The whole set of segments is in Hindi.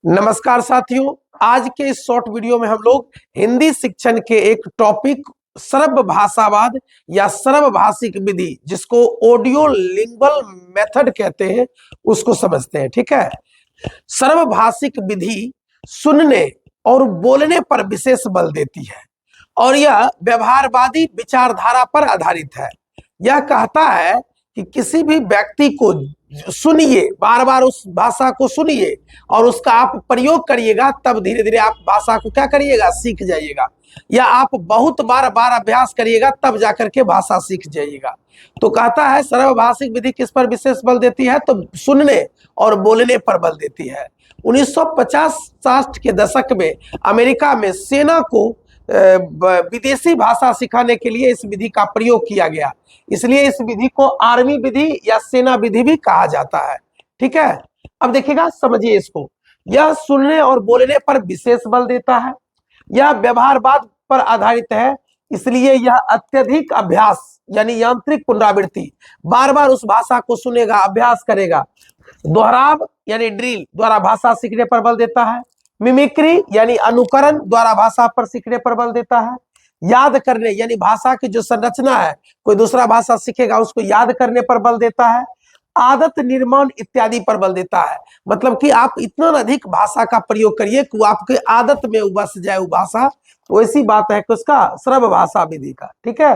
नमस्कार साथियों, आज के इस शॉर्ट वीडियो में हम लोग हिंदी शिक्षण के एक टॉपिक सर्व भाषावाद या सर्व भाषिक विधि, जिसको ऑडियो लिंगुअल मेथड कहते हैं, उसको समझते हैं। ठीक है। सर्व भाषिक विधि सुनने और बोलने पर विशेष बल देती है और यह व्यवहारवादी विचारधारा पर आधारित है। यह कहता है कि किसी भी व्यक्ति को सुनिए, बार बार उस भाषा को सुनिए और उसका आप प्रयोग करिएगा, तब धीरे धीरे आप भाषा को क्या करिएगा, सीख जाइएगा। या आप बहुत बार बार अभ्यास करिएगा, तब जाकर के भाषा सीख जाइएगा। तो कहता है सर्वभाषिक विधि किस पर विशेष बल देती है, तो सुनने और बोलने पर बल देती है। 1950-60 के दशक में अमेरिका में सेना को विदेशी भाषा सिखाने के लिए इस विधि का प्रयोग किया गया, इसलिए इस विधि को आर्मी विधि या सेना विधि भी कहा जाता है। ठीक है। अब देखिएगा, समझिए इसको। यह सुनने और बोलने पर विशेष बल देता है, यह व्यवहारवाद पर आधारित है, इसलिए यह अत्यधिक अभ्यास यानी यांत्रिक पुनरावृत्ति, बार बार उस भाषा को सुनेगा, अभ्यास करेगा। दोहराव यानी ड्रिल द्वारा भाषा सीखने पर बल देता है। मिमिक्री यानी अनुकरण द्वारा भाषा पर सीखने पर बल देता है। याद करने यानी भाषा की जो संरचना है, कोई दूसरा भाषा सीखेगा उसको याद करने पर बल देता है। आदत निर्माण इत्यादि पर बल देता है, मतलब कि आप इतना अधिक भाषा का प्रयोग करिए कि वो आपके आदत में बस जाए वो भाषा। तो ऐसी बात है कि उसका सर्व भाषा विधि का, ठीक है,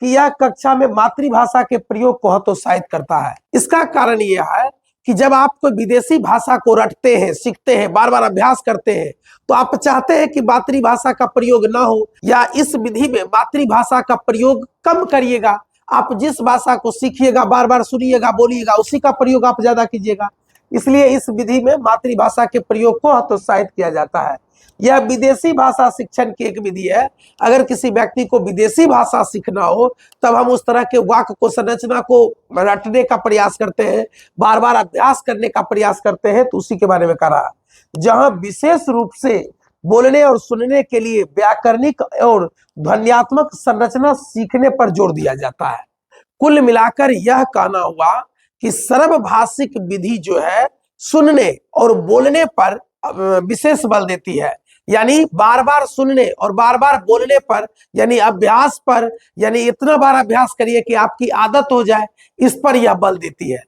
कि यह कक्षा में मातृभाषा के प्रयोग को हतोत्साहित करता है। इसका कारण यह है कि जब आप कोई विदेशी भाषा को रटते हैं, सीखते हैं, बार बार अभ्यास करते हैं, तो आप चाहते हैं कि मातृभाषा का प्रयोग ना हो, या इस विधि में मातृभाषा का प्रयोग कम करिएगा। आप जिस भाषा को सीखिएगा, बार बार सुनिएगा, बोलिएगा, उसी का प्रयोग आप ज्यादा कीजिएगा। इसलिए इस विधि में मातृभाषा के प्रयोग को हतोत्साहित किया जाता है। यह विदेशी भाषा शिक्षण की एक विधि है। अगर किसी व्यक्ति को विदेशी भाषा सीखना हो, तब हम उस तरह के वाक्य को, संरचना को रटने का प्रयास करते हैं, बार बार अभ्यास करने का प्रयास करते हैं। तो उसी के बारे में कह रहा है, जहां विशेष रूप से बोलने और सुनने के लिए व्याकरणिक और ध्वन्यात्मक संरचना सीखने पर जोर दिया जाता है। कुल मिलाकर यह कहना हुआ कि सर्वभाषिक विधि जो है सुनने और बोलने पर विशेष बल देती है, यानी बार बार सुनने और बार बार बोलने पर, यानी अभ्यास पर, यानी इतना बार अभ्यास करिए कि आपकी आदत हो जाए, इस पर यह बल देती है।